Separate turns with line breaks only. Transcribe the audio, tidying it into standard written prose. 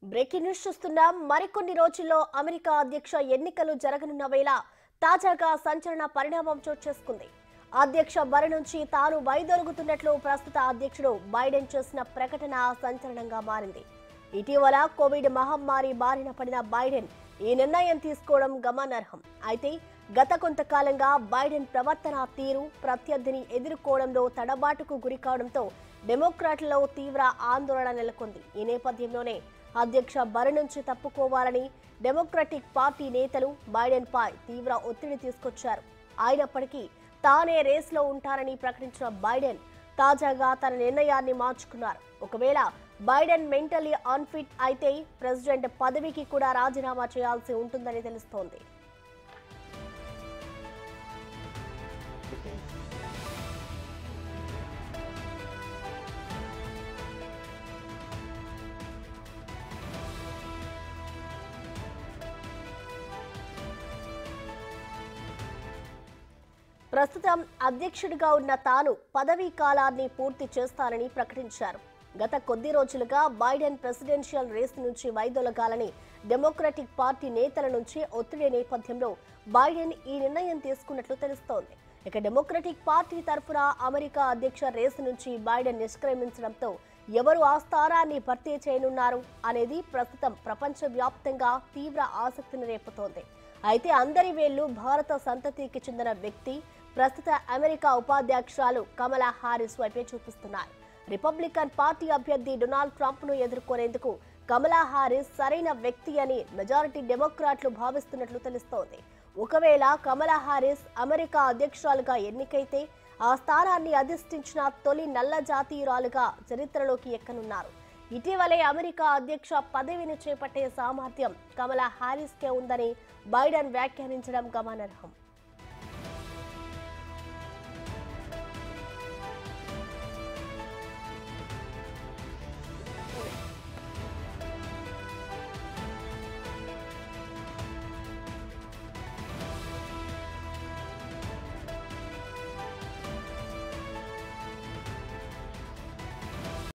Breaking news చూస్తున్నాం. మరికొన్ని రోజుల్లో అమెరికా అధ్యక్ష ఎన్నికలు జరగనున్న వేళ తాజాగా సంచలన పరిణామం చోటు చేసుకుంది. అధ్యక్ష బరి నుంచి తాను వైదొలుగుతున్నట్లు ప్రస్తుత అధ్యక్షుడు బైడెన్ చేసిన ప్రకటన సంచలనంగా మారింది. ఇటీవల కోవిడ్ మహమ్మారి బారిన పడిన బైడెన్ ఈ నిర్ణయం తీసుకోవడం గమనార్హం. అయితే గత కొంతకాలంగా బైడెన్ ప్రవర్తన తీరు ప్రత్యర్థిని ఎదుర్కోవడంలో తడబాటుకు గురికావడంతో డెమోక్రాట్లలో తీవ్ర ఆందోళన నెలకొంది. ఈ నేపథ్యంలోనే అధ్యక్ష బరి నుంచి తప్పుకోవాలని డెమోక్రటిక్ పార్టీ నేతలు బైడెన్ పై తీవ్ర ఒత్తిడి తీసుకొచ్చారు. అయినప్పటికీ తానే రేస్లో ఉంటారని ప్రకటించిన బైడెన్ తాజాగా తన నిర్ణయాన్ని మార్చుకున్నారు. ఒకవేళ బైడెన్ మెంటలీ అన్ఫిట్ అయితే ప్రెసిడెంట్ పదవికి కూడా రాజీనామా చేయాల్సి ఉంటుందని తెలుస్తోంది. ప్రస్తుతం అధ్యక్షుడిగా ఉన్న తాను పదవీ కాలాన్ని పూర్తి చేస్తానని ప్రకటించారు. గత కొద్ది రోజులుగా బైడెన్ ప్రెసిడెన్షియల్ రేస్ నుంచి వైదొలగాలని డెమోక్రటిక్ పార్టీ నేతల నుంచి ఒత్తిడి నేపథ్యంలో బైడెన్ ఈ నిర్ణయం తీసుకున్నట్లు తెలుస్తోంది. ఇక డెమోక్రటిక్ పార్టీ తరఫున అమెరికా అధ్యక్ష రేసు నుంచి బైడెన్ నిష్క్రమించడంతో ఎవరు ఆ స్థానాన్ని భర్తీ చేయనున్నారు అనేది ప్రస్తుతం ప్రపంచవ్యాప్తంగా తీవ్ర ఆసక్తిని రేపుతోంది. అయితే అందరి వేళ్లు భారత సంతతికి చెందిన వ్యక్తి ప్రస్తుత అమెరికా ఉపాధ్యక్షురాలు కమలా హారిస్ వైపే చూపిస్తున్నారు. రిపబ్లికన్ పార్టీ అభ్యర్థి డొనాల్డ్ ట్రంప్ ను ఎదుర్కొనేందుకు కమలా హారిస్ సరైన వ్యక్తి అని మెజారిటీ డెమోక్రాట్లు భావిస్తున్నట్లు తెలుస్తోంది. ఒకవేళ కమలా హారిస్ అమెరికా అధ్యక్షురాలుగా ఎన్నికైతే ఆ స్థానాన్ని అధిష్ఠించిన తొలి నల్ల జాతీయురాలుగా చరిత్రలోకి ఎక్కనున్నారు. ఇటీవలే అమెరికా అధ్యక్ష పదవిని చేపట్టే సామర్థ్యం కమలా హారిస్కే ఉందని బైడెన్ వ్యాఖ్యానించడం గమనార్హం.